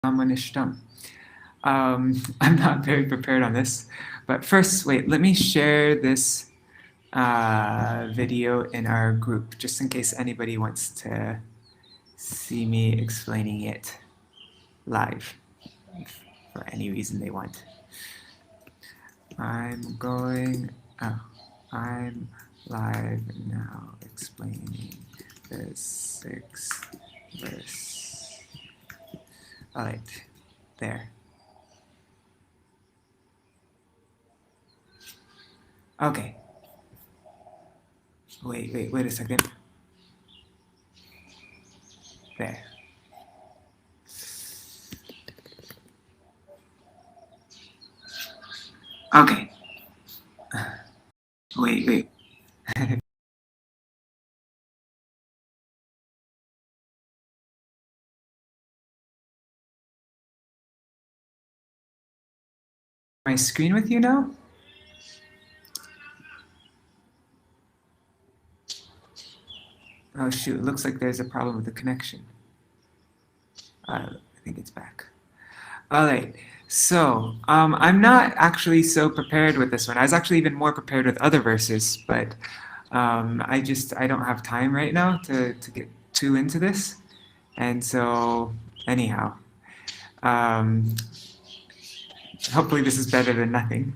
brahma-niṣṭham. I'm not very prepared on this, but first, wait, let me share this video in our group, just in case anybody wants to see me explaining it live, for any reason they want. I'm live now explaining the 6th verse. All right, there. Okay. Wait a second. There. Okay. Wait. My screen with you now? Oh shoot, it looks like there's a problem with the connection. I think it's back. All right, so I'm not actually so prepared with this one. I was actually even more prepared with other verses, but I don't have time right now to get too into this. And so anyhow, hopefully this is better than nothing.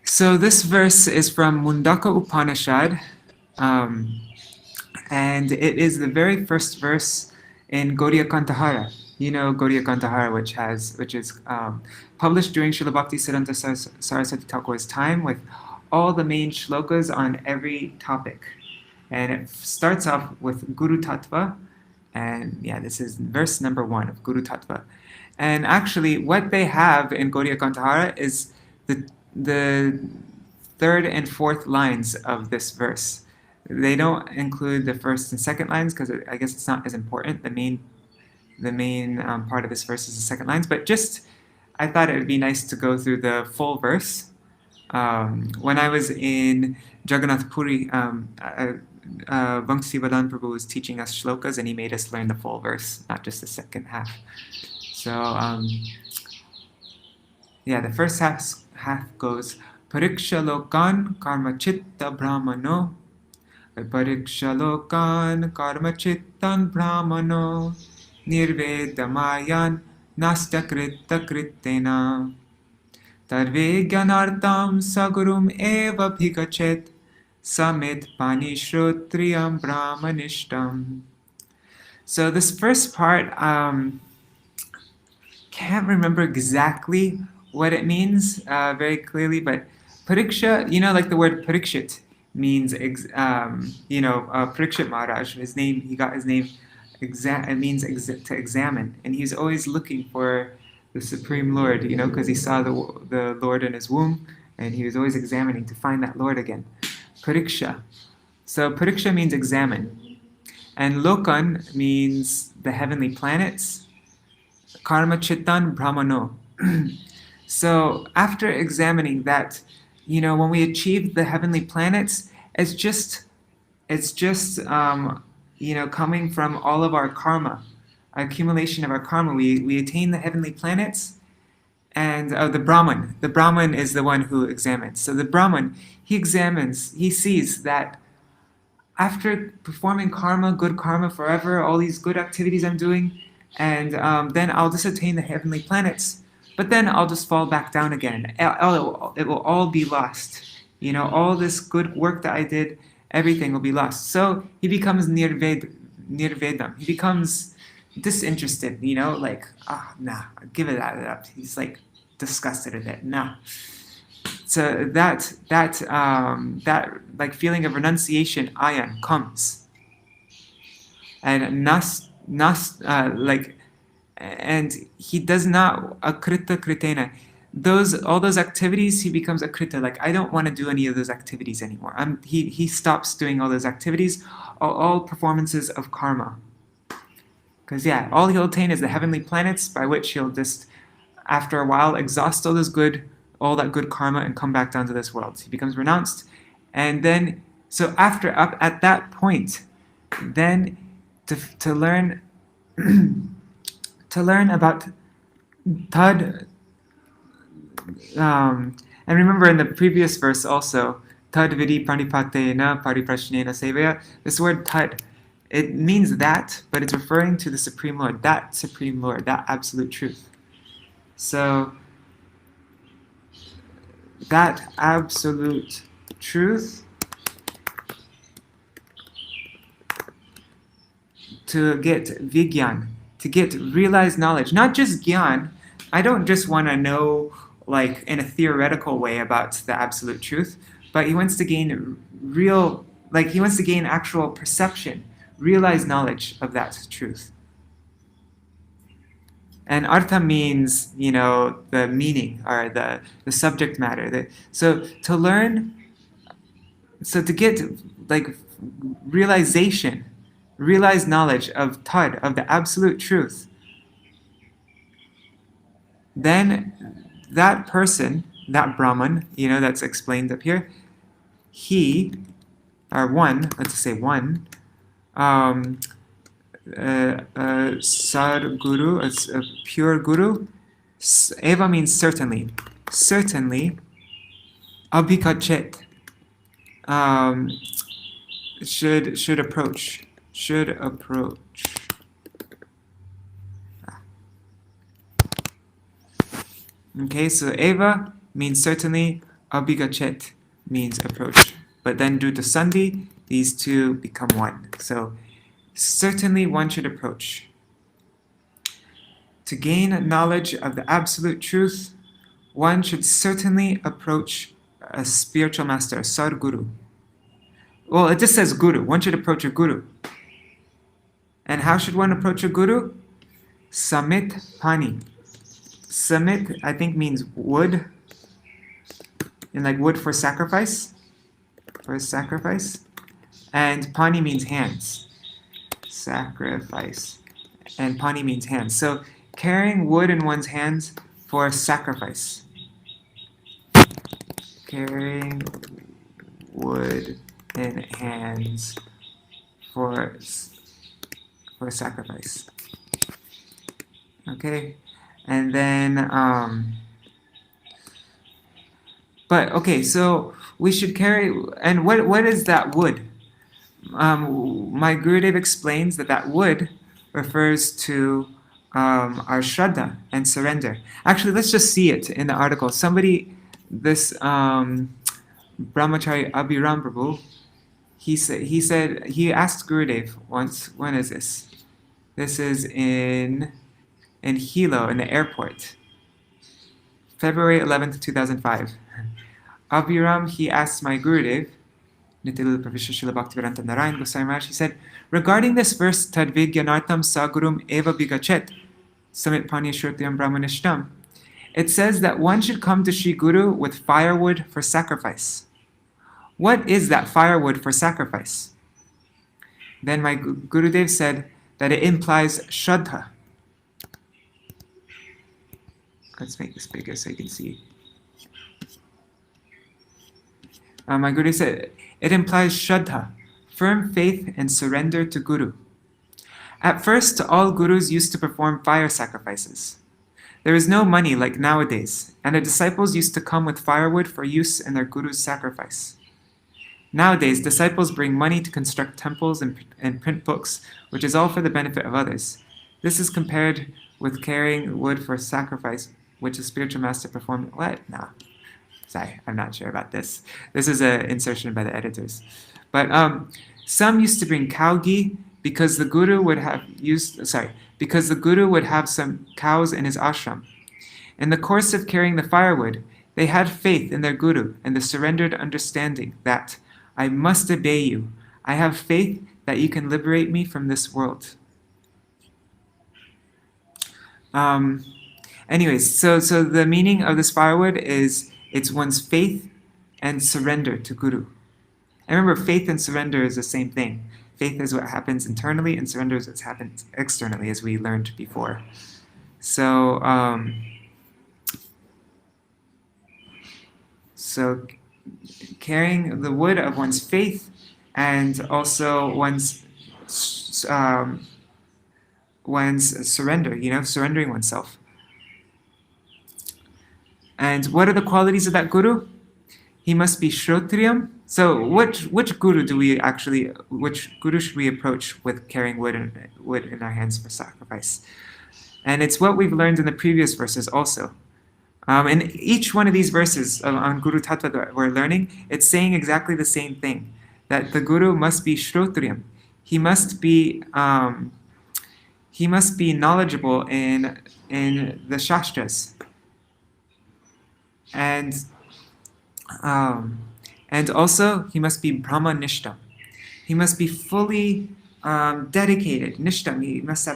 So this verse is from Muṇḍaka Upaniṣad, and it is the very first verse in Gaudiya Kantahara. You know Gaudiya Kantahara, which is published during Srila Bhaktisiddhanta Saraswati Thakur's time, with all the main shlokas on every topic. And it starts off with Guru Tattva, and yeah, this is verse number 1 of Guru Tattva. And actually, what they have in Gaudiya Kantahara is the 3rd and 4th lines of this verse. They don't include the 1st and 2nd lines because I guess it's not as important. The main part of this verse is the 2nd lines. But just, I thought it would be nice to go through the full verse. When I was in Jagannath Puri, Vamsivadan Prabhu was teaching us shlokas, and he made us learn the full verse, not just the second half. So yeah, the first half goes Pariksha lokan karma chitta brahmano, Pariksha lokan karma chittan brahmano, nirvedamayan nastya kritta krittena, tad-vijñānārthaṁ gurum evābhigacchet, samit-pāṇiḥ śrotriyaṁ brahma-niṣṭham. So this first part, can't remember exactly what it means very clearly, but pariksha, like the word parikshit means, Parikshit Maharaj, he got his name, it means to examine, and he's always looking for the Supreme Lord, because he saw the Lord in his womb, and he was always examining to find that Lord again. Pariksha. So pariksha means examine, and lokan means the heavenly planets, karma chittan brahmano. So after examining that, when we achieve the heavenly planets, it's just coming from all of our karma, accumulation of our karma. We attain the heavenly planets, and the Brahman is the one who examines. So the Brahman, he examines, he sees that after performing karma, good karma forever, all these good activities I'm doing, and then I'll just attain the heavenly planets, but then I'll just fall back down again. It will all be lost. All this good work that I did, everything will be lost. So he becomes nirvedam. He becomes disinterested, like, nah, give it up. He's like disgusted with it. Nah. So that like feeling of renunciation, ayan, comes. And and he does not akrita kritena. All those activities, he becomes akrita. Like, I don't want to do any of those activities anymore. He stops doing all those activities, all performances of karma. Because yeah, all he'll attain is the heavenly planets, by which he'll just, after a while, exhaust all that good karma and come back down to this world. He becomes renounced, and then at that point, then to learn to learn about tad. And remember in the previous verse also, tad-vijñānārthaṁ pariprashnena sevaya. This word tad, it means that, but it's referring to the Supreme Lord, that absolute truth. So that absolute truth, to get vijñāna, to get realized knowledge, not just jnana. I don't just want to know like in a theoretical way about the absolute truth, but he wants to gain he wants to gain actual perception, realized knowledge of that truth. And artha means, the meaning or the subject matter. So to get like realized knowledge of tad, of the absolute truth, then that person, that Brahman, that's explained up here, he, or one, let's say one, Sadguru, a pure guru. Eva means certainly. Certainly, abhigacchet, should approach. Okay, so Eva means certainly, abhigacchet means approach. But then due to sandhi, these two become one. So certainly one should approach. To gain knowledge of the absolute truth, one should certainly approach a spiritual master, a sadguru. Well, it just says guru. One should approach a guru. And how should one approach a guru? Samit-pāṇiḥ. Samit, I think, means wood. And like wood for sacrifice. And pani means hands. Sacrifice. And pani means hands. So carrying wood in one's hands for sacrifice. Carrying wood in hands for sacrifice. Okay? And then, so we should carry, and what is that wood? My Gurudev explains that wood refers to our shraddha and surrender. Actually, let's just see it in the article. This brahmachari Abhiram Prabhu, he asked Gurudev once, when is this? This is in liko, in the airport, February 11th, 2005. Abhiram, he asked my Gurudev, he said, regarding this verse, tad-vijñānārthaṁ sa gurum evābhigacchet, samit-pāṇiḥ śrotriyaṁ brahma-niṣṭham, it says that one should come to Sri Guru with firewood for sacrifice. What is that firewood for sacrifice? Then my Gurudev said that it implies shraddha. Let's make this bigger so you can see. My Guru said, it implies shraddha, firm faith and surrender to Guru. At first, all gurus used to perform fire sacrifices. There was no money like nowadays, and the disciples used to come with firewood for use in their guru's sacrifice. Nowadays, disciples bring money to construct temples and print books, which is all for the benefit of others. This is compared with carrying wood for sacrifice, which a spiritual master performed. What? No. Sorry, I'm not sure about this. This is an insertion by the editors. But some used to bring cow ghee because the guru would have some cows in his ashram. In the course of carrying the firewood, they had faith in their guru and the surrendered understanding that I must obey you. I have faith that you can liberate me from this world. Anyways, so the meaning of this firewood is it's one's faith and surrender to Guru. And remember, faith and surrender is the same thing. Faith is what happens internally, and surrender is what happens externally, as we learned before. So carrying the wood of one's faith and also one's one's surrender, surrendering oneself. And what are the qualities of that guru? He must be śrotriyaṁ. So which guru should we approach with carrying wood in our hands for sacrifice? And it's what we've learned in the previous verses also. In each one of these verses on Guru Tattva that we're learning, it's saying exactly the same thing, that the guru must be śrotriyaṁ. He must be knowledgeable in the shāstras, and also he must be brahma-niṣṭham. He must be fully dedicated, niṣṭham. He must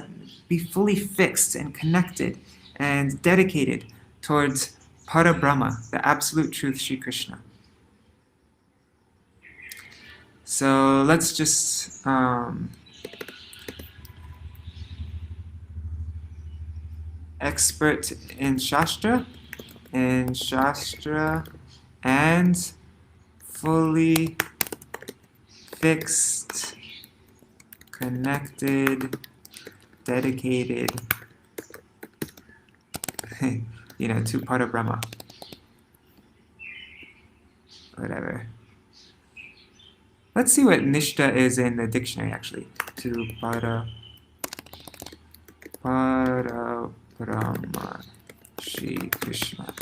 be fully fixed and connected and dedicated towards Parabrahma, the absolute truth, Śrī Kṛṣṇa. So let's just expert in śāstra, and fully fixed, connected, dedicated, to Parabrahma. Whatever. Let's see what nishtha is in the dictionary, actually. To Parabrahma, Śrī Kṛṣṇa.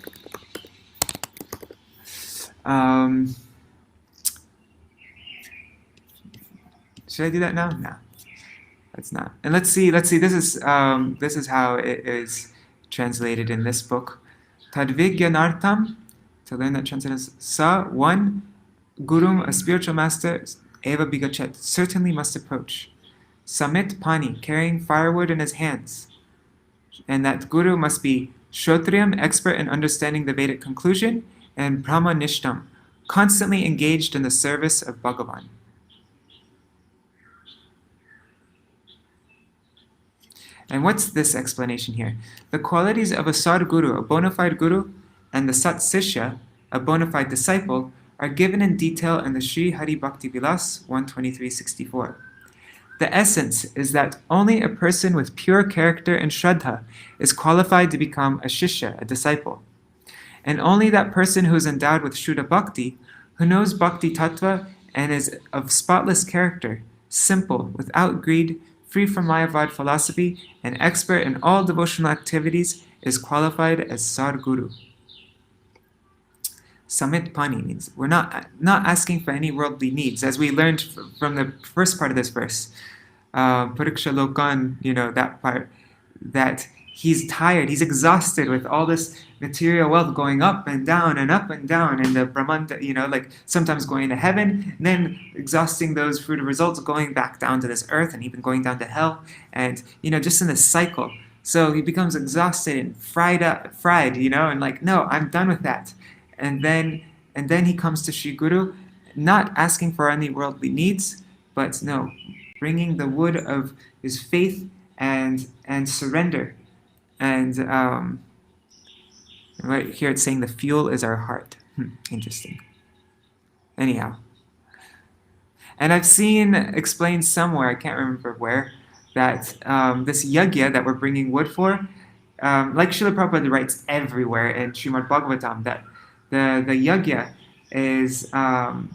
Should I do that now? No, let's not. And let's see. This is how it is translated in this book. Tad-vijñānārthaṁ, to learn that transcendence. One, gurum, a spiritual master, evābhigacchet, certainly must approach. Samit-pāṇiḥ, carrying firewood in his hands. And that guru must be śrotriyaṁ, expert in understanding the Vedic conclusion, and brahma-niṣṭham, constantly engaged in the service of Bhagavan. And what's this explanation here? The qualities of a sadguru, a bona fide guru, and the sat-sishya, a bona fide disciple, are given in detail in the Śrī Hari Bhakti Vilas 123.64. The essence is that only a person with pure character and shraddha is qualified to become a shishya, a disciple. And only that person who is endowed with Shuddha Bhakti, who knows Bhakti Tattva and is of spotless character, simple, without greed, free from Mayavad philosophy, and expert in all devotional activities, is qualified as Sadguru. Samit-pāṇiḥ means we're not asking for any worldly needs, as we learned from the first part of this verse. Pariksha Lokan, that part, that he's tired, he's exhausted with all this material wealth going up and down and up and down, and the Brahman, like sometimes going to heaven, and then exhausting those fruitive results, going back down to this earth, and even going down to hell, and just in this cycle. So he becomes exhausted and fried, and like, no, I'm done with that. And then he comes to Śrī Guru, not asking for any worldly needs, but no, bringing the wood of his faith and surrender. And right here it's saying the fuel is our heart. Interesting. Anyhow. And I've seen explained somewhere, I can't remember where, that this yajña that we're bringing wood for, like Srila Prabhupada writes everywhere in Srimad Bhagavatam, that the yajña is, now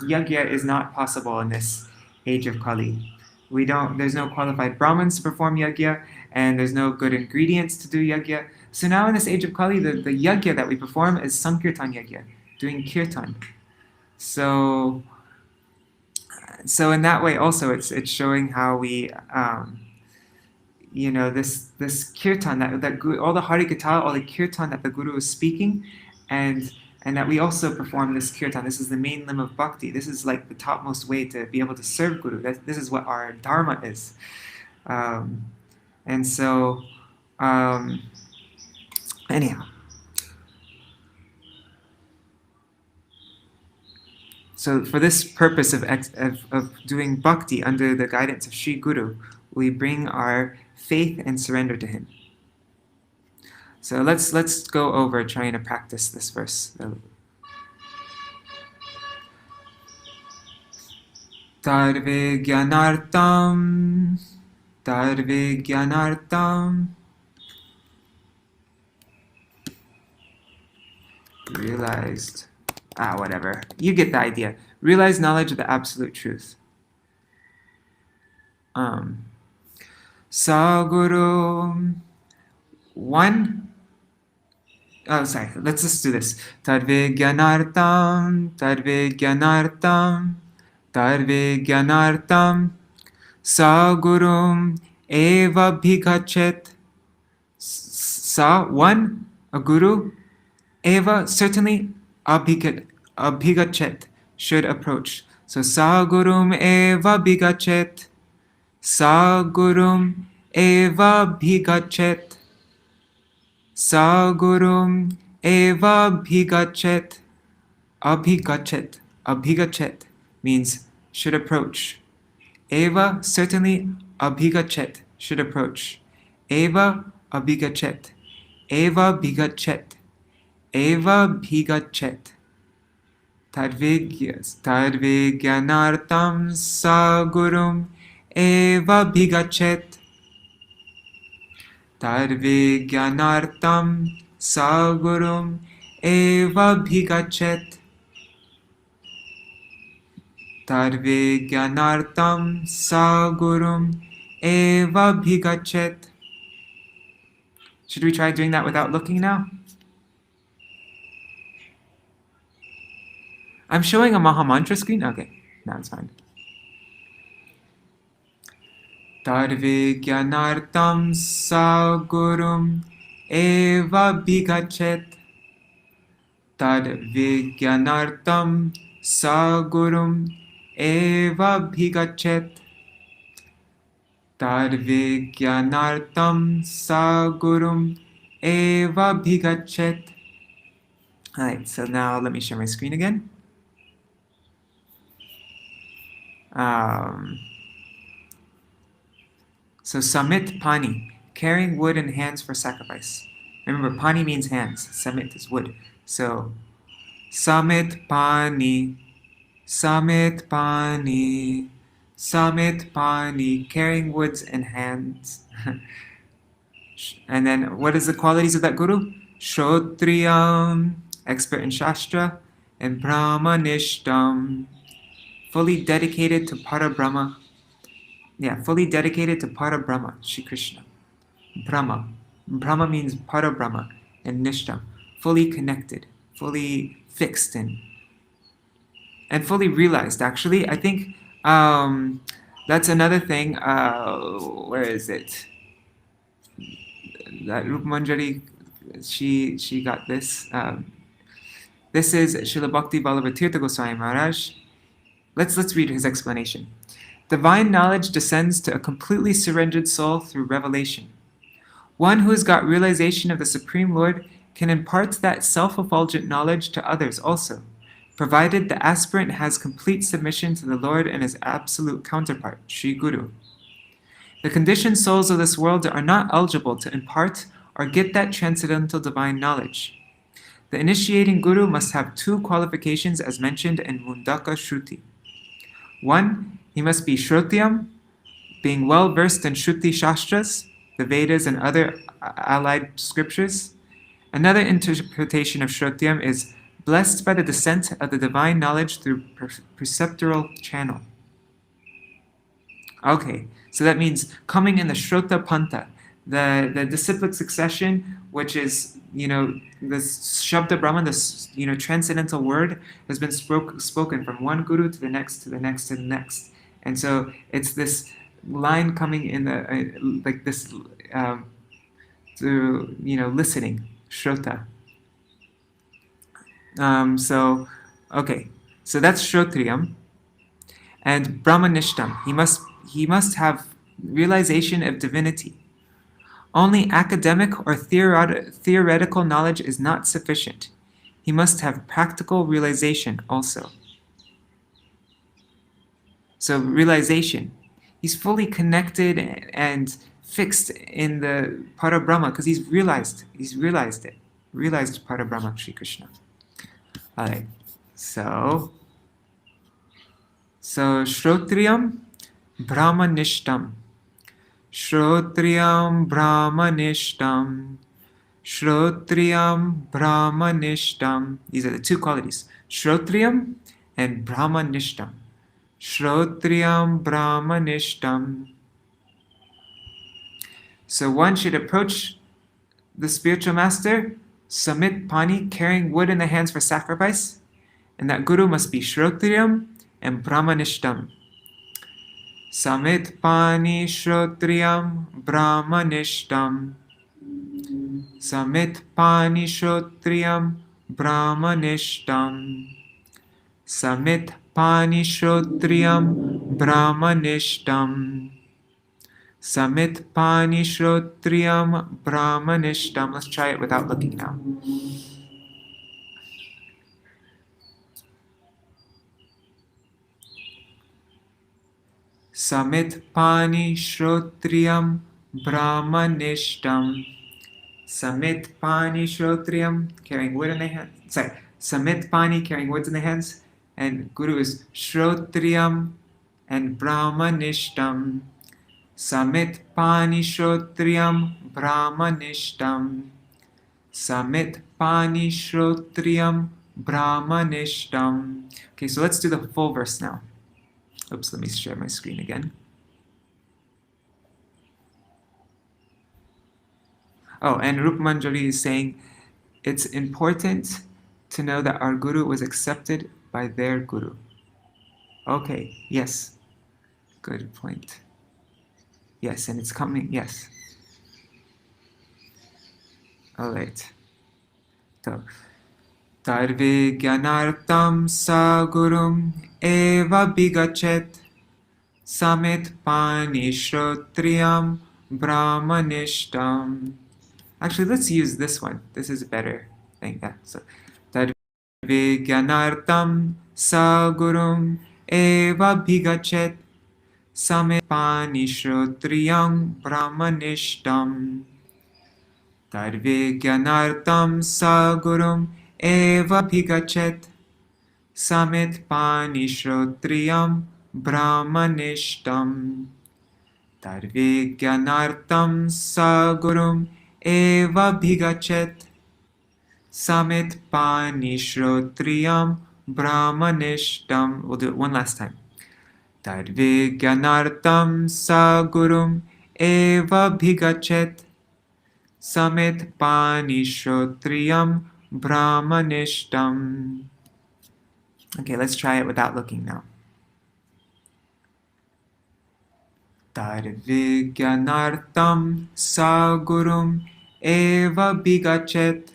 yajña is not possible in this age of Kali. There's no qualified Brahmins to perform yajña, and there's no good ingredients to do yajña. So now in this age of Kali, the yajña that we perform is sankirtan yajña, doing kirtan. So in that way also it's showing how we, this kirtan, that all the Hari Katha, all the kirtan that the Guru is speaking, and that we also perform this kirtan. This is the main limb of bhakti. This is like the topmost way to be able to serve Guru. This is what our dharma is. Anyhow. So for this purpose of doing bhakti under the guidance of Śrī Guru, we bring our faith and surrender to him. So let's go over trying to practice this verse. Tad-vijñānārthaṁ tad-vijñānārthaṁ. Realized. Whatever. You get the idea. Realized knowledge of the absolute truth. Gurum. One. Let's just do this. tad-vijñānārthaṁ, tad-vijñānārthaṁ, tad-vijñānārthaṁ. Gurum evābhigacchet. One, a guru. Eva, certainly, abhigacchet, should approach. So, gurum evābhigacchet. Gurum evābhigacchet. Gurum evābhigacchet. Abhigacchet means should approach. Eva, certainly, abhigacchet, should approach. Eva, abhigacchet. Evābhigacchet. Evābhigacchet. tad-vijñānārthaṁ gurum evābhigacchet. tad-vijñānārthaṁ gurum evābhigacchet. tad-vijñānārthaṁ gurum evābhigacchet. Should we try doing that without looking now? I'm showing a Mahamantra screen? Okay, now it's fine. tad-vijñānārthaṁ gurum evābhigacchet. tad-vijñānārthaṁ gurum evābhigacchet. tad-vijñānārthaṁ gurum evābhigacchet. Alright, so now let me share my screen again. So samit-pāṇiḥ, carrying wood in hands for sacrifice. Remember, pani means hands, samit is wood. So samit-pāṇiḥ, samit-pāṇiḥ, samit-pāṇiḥ, carrying woods in hands. And then what is the qualities of that guru? Śrotriyaṁ, expert in śāstra, and brahma-niṣṭham, fully dedicated to Parabrahma. Fully dedicated to Parabrahma, Śrī Kṛṣṇa. Brahma means Parabrahma, and niṣṭham, fully connected, fully fixed in, and fully realized. Actually, I think that's another thing. Where is it? That Rupmanjari, she got this. This is Śrīla Bhakti Vallabha Tirtha Goswami Maharaj. Let's read his explanation. Divine knowledge descends to a completely surrendered soul through revelation. One who has got realization of the Supreme Lord can impart that self-effulgent knowledge to others also, provided the aspirant has complete submission to the Lord and his absolute counterpart, Sri Guru. The conditioned souls of this world are not eligible to impart or get that transcendental divine knowledge. The initiating Guru must have two qualifications as mentioned in Muṇḍaka Shruti. One, he must be śrotriyaṁ, being well versed in Shruti Shastras, the Vedas and other allied scriptures. Another interpretation of śrotriyaṁ is blessed by the descent of the divine knowledge through preceptoral channel. Okay, so that means coming in the Shrota Pantha, the disciplic succession, which is, the Shabda Brahman, this, transcendental word, has been spoken from one guru to the next, to the next, to the next. And so it's this line coming in the, like this, through, listening, Shrota. So that's Śrotriyaṁ. And brahma-niṣṭham, he must have realization of divinity. Only academic or theoretical knowledge is not sufficient. He must have practical realization also. So realization, he's fully connected and fixed in the Parabrahma because he's realized it. Realized Parabrahma, Śrī Kṛṣṇa. Alright, so Śrotriyaṁ, brahma-niṣṭham. śrotriyaṁ brahma-niṣṭham, śrotriyaṁ brahma-niṣṭham. These are the two qualities, śrotriyaṁ and brahma-niṣṭham. Śrotriyaṁ brahma-niṣṭham. So one should approach the spiritual master, samit-pāṇiḥ, carrying wood in the hands for sacrifice, and that guru must be śrotriyaṁ and brahma-niṣṭham. Samit-pāṇiḥ śrotriyaṁ brahma-niṣṭham. Samit-pāṇiḥ śrotriyaṁ brahma-niṣṭham. Samit-pāṇiḥ śrotriyaṁ brahma-niṣṭham. Samit-pāṇiḥ śrotriyaṁ brahma-niṣṭham. Let's try it without looking now. Samit-pāṇiḥ śrotriyaṁ brahma-niṣṭham. Samit-pāṇiḥ śrotriyaṁ, carrying wood in the hands. Sorry, samit-pāṇiḥ, carrying woods in the hands. And guru is śrotriyaṁ and brahma-niṣṭham. Samit-pāṇiḥ śrotriyaṁ brahma-niṣṭham. Samit-pāṇiḥ śrotriyaṁ brahma-niṣṭham. Okay, so let's do the full verse now. Oops, let me share my screen again. Oh, and Rup Manjari is saying it's important to know that our guru was accepted by their guru. Okay, yes. Good point. Yes, and it's coming, yes. All right. So, tad-vijñānārthaṁ sa gurum evābhigacchet samit-pāṇiḥ śrotriyaṁ brahma-niṣṭham. Actually, let's use this one. This is a better thing. Yeah. So, tad-vijñānārthaṁ sa gurum evābhigacchet samit-pāṇiḥ śrotriyaṁ brahma-niṣṭham. Tad-vijñānārthaṁ sa gurum evābhigacchet samit-pāṇiḥ śrotriyaṁ brahma-niṣṭham. Tad-vijñānārthaṁ sa gurum evābhigacchet samit-pāṇiḥ śrotriyaṁ brahma-niṣṭham. We'll do it one last time. Tad-vijñānārthaṁ sa gurum evābhigacchet samit-pāṇiḥ śrotriyaṁ brahma-niṣṭham. Okay, let's try it without looking now. Tad-vijñānārthaṁ sa gurum evābhigacchet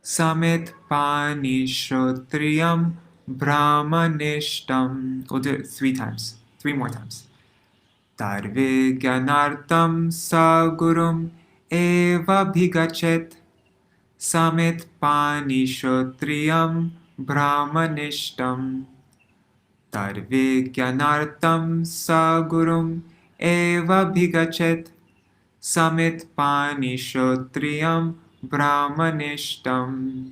samit-pāṇiḥ śrotriyaṁ brahma-niṣṭham. We'll do it 3 times. 3 more times. Tad-vijñānārthaṁ sa gurum evābhigacchet samit-pāṇiḥ śrotriyaṁ brahma-niṣṭham. Tad-vijñānārthaṁ sa gurum evābhigacchet samit-pāṇiḥ śrotriyaṁ brahma-niṣṭham.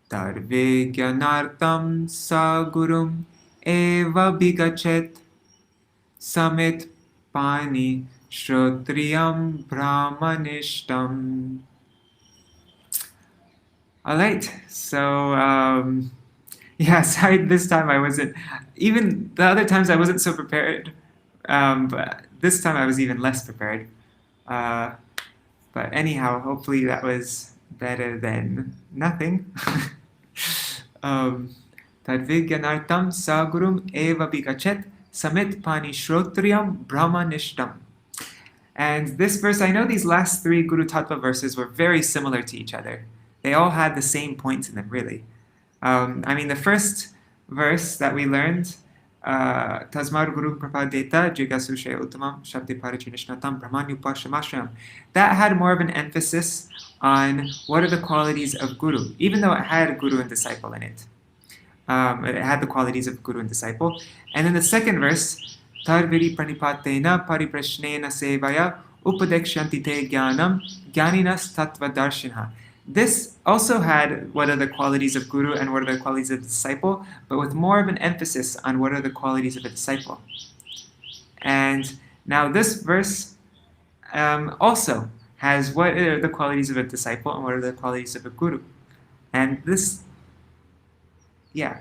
Tad-vijñānārthaṁ sa gurum evābhigacchet samit-pāṇiḥ śrotriyaṁ brahma-niṣṭham. All right, so yeah, sorry, this time I wasn't, even the other times I wasn't so prepared, but this time I was even less prepared. But anyhow, hopefully that was better than nothing. Tad-vijñānārthaṁ sa gurum evābhigacchet samit-pāṇiḥ śrotriyaṁ brahma-niṣṭham. And this verse, I know these last 3 Guru Tattva verses were very similar to each other. They all had the same points in them, really. I mean, the first verse that we learned, Tasmar Guru Prapadeta Jigasushe Uttamam Shabdi Parichinishnatam Brahmanyupashamashram, that had more of an emphasis on what are the qualities of Guru, even though it had Guru and disciple in it. It had the qualities of Guru and disciple. And then the second verse, Tarviri pranipatena pariprashnena sevaya upadekshanti te jnanam jnaninas tattva-darshinha. This also had what are the qualities of Guru and what are the qualities of the disciple, but with more of an emphasis on what are the qualities of a disciple. And Now this verse also has what are the qualities of a disciple and what are the qualities of a guru. And this, yeah.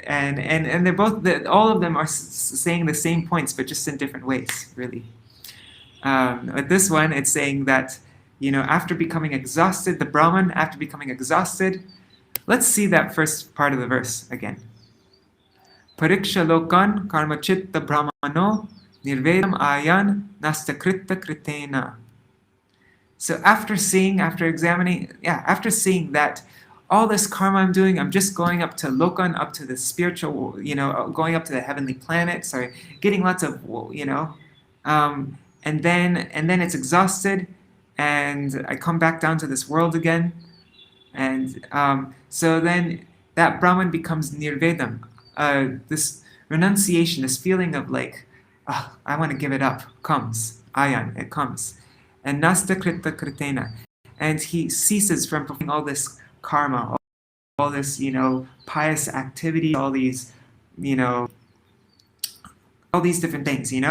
And they're both, all of them are saying the same points, but just in different ways, really. With this one, it's saying that, after becoming exhausted, the Brahman, after becoming exhausted, let's see that first part of the verse again. Pariksha lokan karma chitta brahmano nirvedam ayan nastakrita kritena. So after seeing that all this karma I'm doing, I'm just going up to lokan, up to the spiritual, going up to the heavenly planet, getting lots of, and then it's exhausted, and I come back down to this world again, and so then that Brahman becomes nirvedam, this renunciation, this feeling of like, I want to give it up, comes, ayan, it comes, and nastakrita kritena, and he ceases from performing all this karma, all this, pious activity, all these, all these different things, and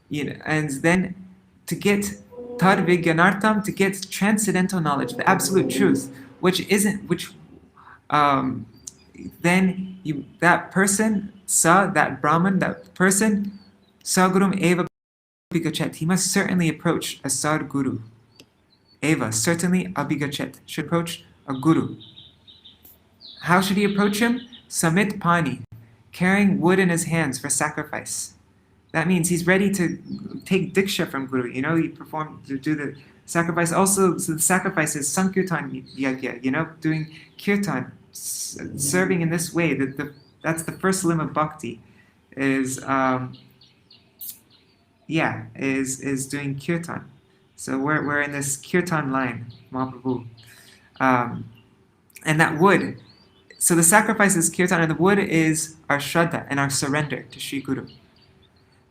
then to get tad-vijñānārthaṁ, to get transcendental knowledge, the absolute truth, then that person, that Brahman, that person, gurum evābhigacchet, he must certainly approach a sadguru. Certainly abhigacchet, should approach a guru. How should he approach him? Samit-pāṇiḥ, carrying wood in his hands for sacrifice. That means he's ready to take diksha from guru. He do the sacrifice. Also, so the sacrifice is sankirtan yajña, doing kirtan, serving in this way. That's the first limb of bhakti, is doing kirtan. So we're in this kirtan line, Mahaprabhu. And that wood, so the sacrifice is kirtan, and the wood is our shraddha and our surrender to Śrī Guru.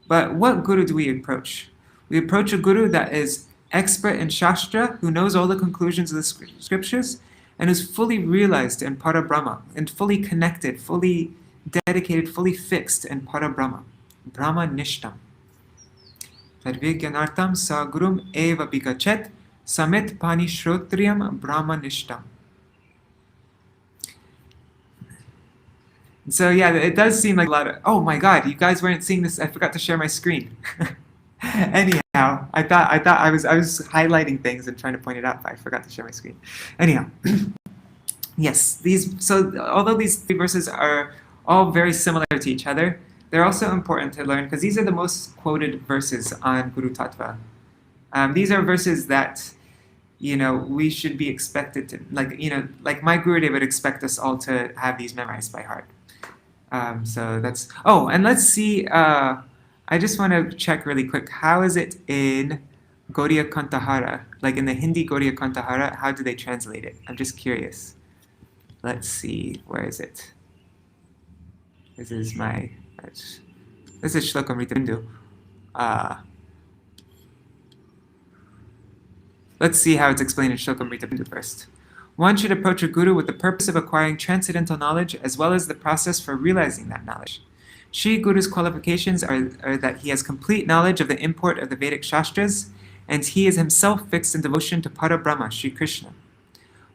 But what guru do we approach? We approach a guru that is expert in śāstra, who knows all the conclusions of the scriptures, and is fully realized in Parabrahma, and fully connected, fully dedicated, fully fixed in Parabrahma, brahma-niṣṭham. tad-vijñānārthaṁ sa gurum evābhigacchet samit-pāṇiḥ śrotriyaṁ brahma-niṣṭham. So yeah, it does seem like a lot of, oh my god, you guys weren't seeing this, I forgot to share my screen. Anyhow, I thought I was highlighting things and trying to point it out, but I forgot to share my screen. Anyhow, yes, although these three verses are all very similar to each other, they're also important to learn because these are the most quoted verses on Guru Tattva. These are verses that, we should be expected to, like my Gurudev would expect us all to have these memorized by heart. So that's, and let's see, I just want to check really quick, how is it in Gaudiya Kantahara? Like in the Hindi Gaudiya Kantahara, how do they translate it? I'm just curious. Let's see, where is it? This is Śloka Bindu. Let's see how it's explained in Śloka Bindu first. One should approach a guru with the purpose of acquiring transcendental knowledge as well as the process for realizing that knowledge. Śrī Guru's qualifications are that he has complete knowledge of the import of the Vedic śāstras, and he is himself fixed in devotion to Parabrahma, Śrī Kṛṣṇa.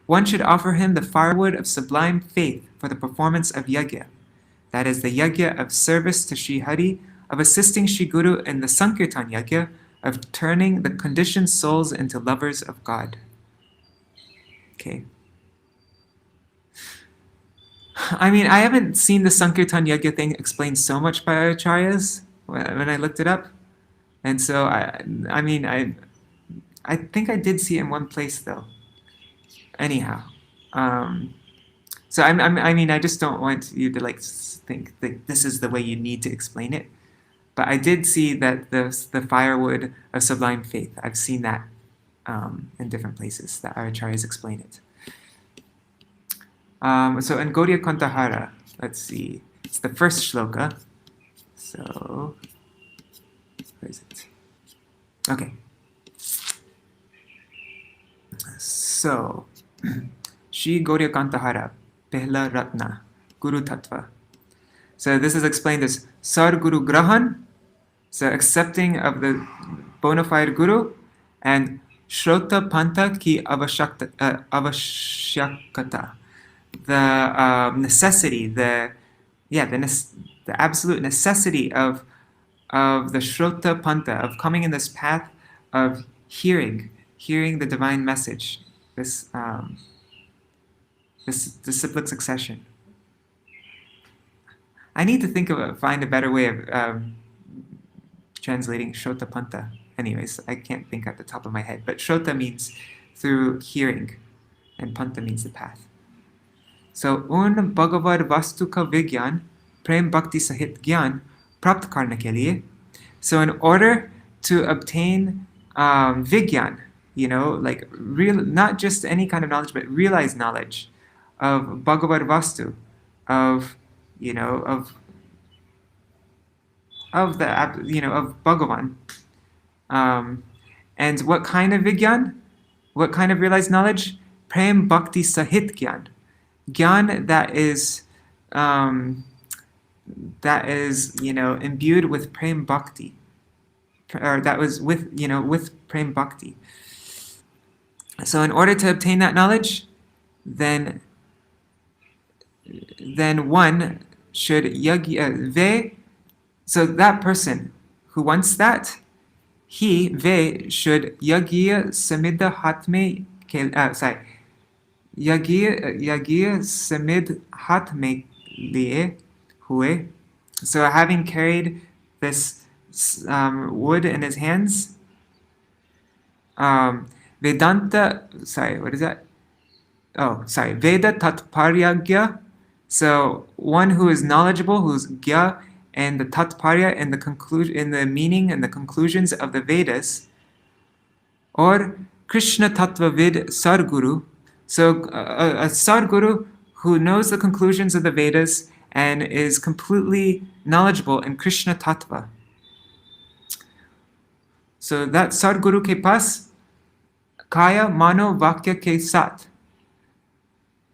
One should offer him the firewood of sublime faith for the performance of yajña, that is the yajña of service to Śrī Hari, of assisting Śrī Guru in the sankirtan yajña, of turning the conditioned souls into lovers of God. Okay. I mean, I haven't seen the sankirtan yajña thing explained so much by acharyas when I looked it up, and so I think I did see it in one place though. Anyhow, so I just don't want you to think that this is the way you need to explain it. But I did see that the firewood of sublime faith. I've seen that in different places that our acharyas explain it. So in Gaudiya Kantahara, let's see, it's the first shloka. So, where is it? Okay. So, Śrī Gaudiya Kantahara, Pehla Ratna, Guru Tattva. So this is explained as Sarguru Grahan, so accepting of the bona fide guru, and Shrota Panta ki avashyakata, the necessity, the absolute necessity of the Shrota Panta, of coming in this path of hearing the divine message, this disciplic succession. I need to find a better way of translating Shrota Panta. Anyways, I can't think at the top of my head, but Shrota means through hearing, and Panta means the path. So, un Bhagavad Vastu ka Vigyan, Prem Bhakti Sahit Gyan, Prapt Karna ke liye. So, in order to obtain Vigyan, like real, not just any kind of knowledge, but realized knowledge of Bhagavad Vastu, of Bhagavan. And what kind of Vigyan? What kind of realized knowledge? Prem Bhakti Sahit Gyan. Gyan that is imbued with Prem Bhakti. Or that was with Prem Bhakti. So in order to obtain that knowledge, then one should yajña. So that person who wants that, he should yajña samit-pāṇiḥ yajña samit-pāṇiḥ लिए. So having carried this wood in his hands, Vedanta, Veda tat-parya. So one who is knowledgeable, who's gya, and the tat-parya, in the meaning and the conclusions of the Vedas, or Krishna tattva-vid sarguru. So a sarguru who knows the conclusions of the Vedas and is completely knowledgeable in Krishna tattva. So that sarguru ke pas kaya mano vakya ke sat.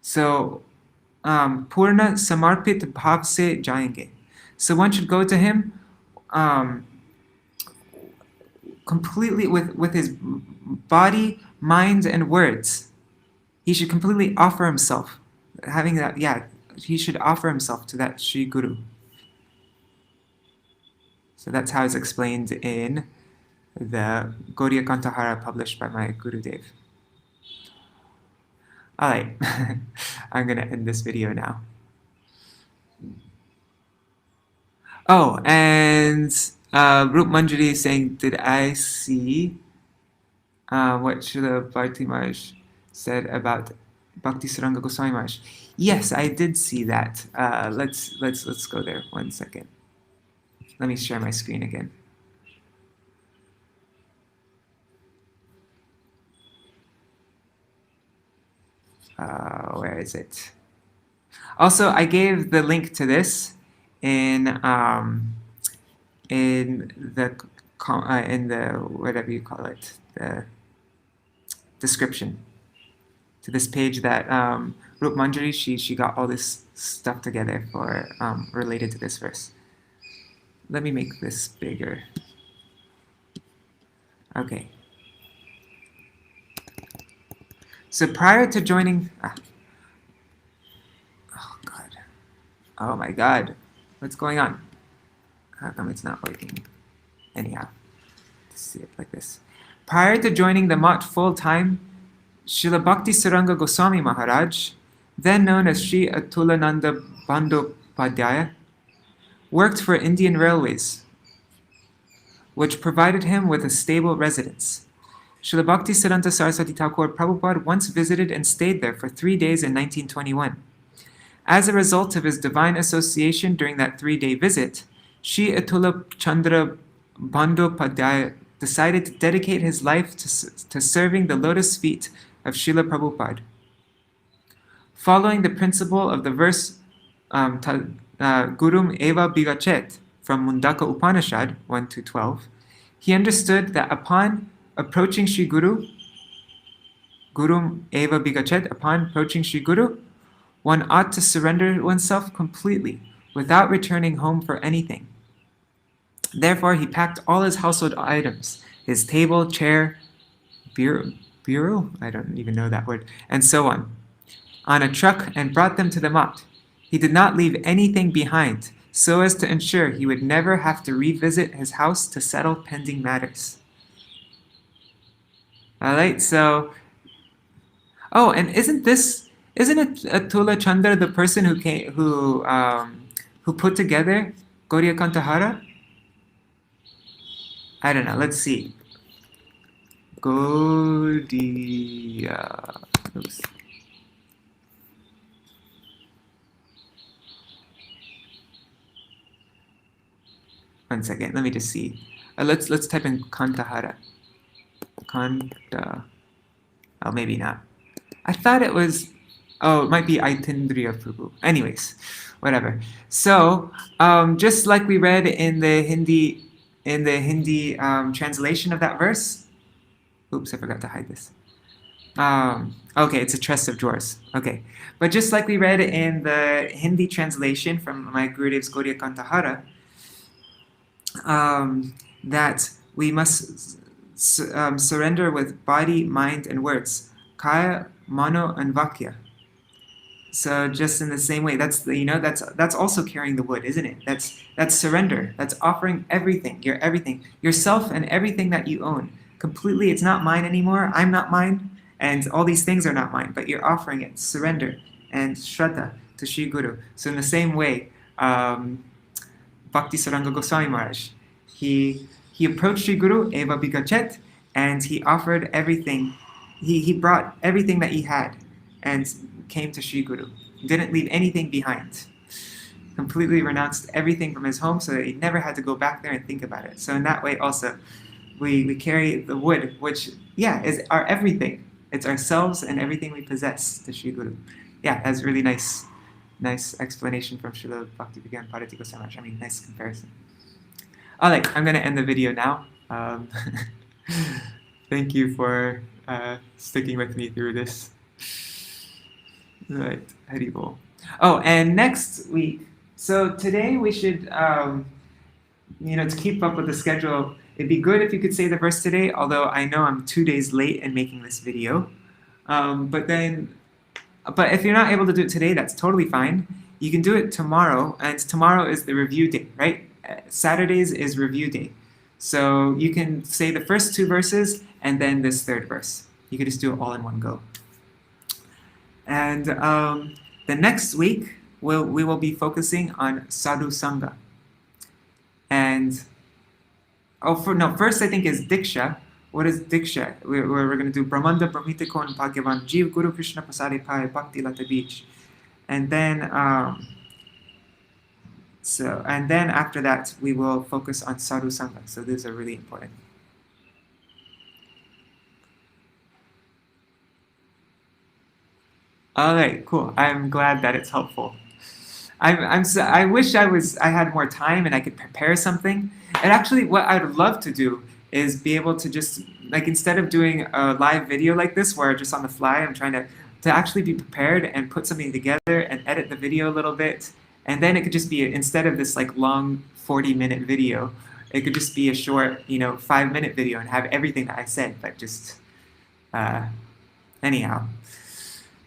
So purna samarpit bhav se jayenge. So one should go to him completely with his body, mind, and words. He should completely offer himself. He should offer himself to that Śrī Guru. So that's how it's explained in the Gaudiya Kantahara published by my Gurudev. Alright, I'm going to end this video now. Oh, and Rup Manjari is saying, did I see what Srila Bharti Maharaj said about Bhakti Saranga Goswami Maharaj? Yes, I did see that. Let's go there 1 second. Let me share my screen again. Where is it? Also, I gave the link to this in the whatever you call it, the description to this page that Rup Manjari, she got all this stuff together for related to this verse. Let me make this bigger. Okay. So prior to joining, oh my God, what's going on? How come it's not working? Anyhow, let's see it like this. Prior to joining the Math full-time, Srila Bhakti Saranga Goswami Maharaj, then known as Sri Atulananda Bandyopadhyaya, worked for Indian Railways, which provided him with a stable residence. Srila Bhakti Siddhanta Saraswati Thakur Prabhupada once visited and stayed there for 3 days in 1921. As a result of his divine association during that 3-day visit, Sri Atula Chandra Bandyopadhyaya decided to dedicate his life to serving the lotus feet of Srila Prabhupada. Following the principle of the verse gurum evābhigacchet from Muṇḍaka Upaniṣad 1-12, he understood that upon approaching Śrī Guru, gurum evābhigacchet, upon approaching Śrī Guru, one ought to surrender oneself completely, without returning home for anything. Therefore, he packed all his household items, his table, chair, bureau, I don't even know that word, and so on a truck and brought them to the Math. He did not leave anything behind, so as to ensure he would never have to revisit his house to settle pending matters. Alright, so, oh, and isn't it Tula Chandra, the person who put together Gauriya Kantahara? I don't know, let's see. Oops. One second, let me just see. Let's type in Kantahara. Kanta. Oh, maybe not. I thought it was. Oh, it might be Aitindriya Prabhu. Anyways, whatever. So, just like we read in the Hindi translation of that verse. Oops, I forgot to hide this. Okay, it's a chest of drawers. Okay, but just like we read in the Hindi translation from my Gurudev's Gauriya Kantahara, that we must surrender with body, mind, and words, kaya, mano, and vakya. So just in the same way, that's also carrying the wood, isn't it? That's surrender. That's offering everything, yourself and everything that you own. Completely, it's not mine anymore. I'm not mine, and all these things are not mine. But you're offering it, surrender and shraddha to Sri Guru. So in the same way, Bhakti Saranga Goswami Maharaj, he approached Sri Guru, evābhigacchet, and he offered everything. He brought everything that he had and came to Sri Guru. Didn't leave anything behind. Completely renounced everything from his home so that he never had to go back there and think about it. So in that way also, we carry the wood, which, is our everything. It's ourselves and everything we possess to Sri Guru. Yeah, that's really nice explanation from Srila Bhakti-Vigyana Bharati Goswami Maharaj. I mean, nice comparison. Alright, I'm going to end the video now. Thank you for sticking with me through this. Right, Haribol. Oh, and next week, so today we should, to keep up with the schedule, it'd be good if you could say the verse today, although I know I'm 2 days late in making this video. But if you're not able to do it today, that's totally fine. You can do it tomorrow, and tomorrow is the review day, right? Saturdays is review day. So you can say the first 2 verses and then this 3rd verse. You can just do it all in one go. And the next week, we will be focusing on sadhu sangha. And, first I think is diksha. What is diksha? We're going to do Brahmanda Brahmitikon Bhagavan Jeev Guru Krishna Pasade Pai Bhakti Lata Beach. And then, and then after that, we will focus on sadhu sangha. So these are really important. All right, cool. I'm glad that it's helpful. I wish I had more time and I could prepare something. And actually, what I'd love to do is be able to just, instead of doing a live video like this, where just on the fly, I'm trying to actually be prepared and put something together and edit the video a little bit. And then it could just be, instead of this long 40-minute video, it could just be a short, 5-minute video and have everything that I said, but just, anyhow.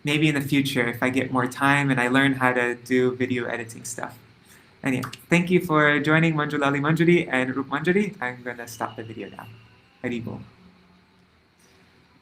Maybe in the future, if I get more time and I learn how to do video editing stuff. Anyway, thank you for joining Manjulali Manjari and Rup Manjari. I'm going to stop the video now. Haribol.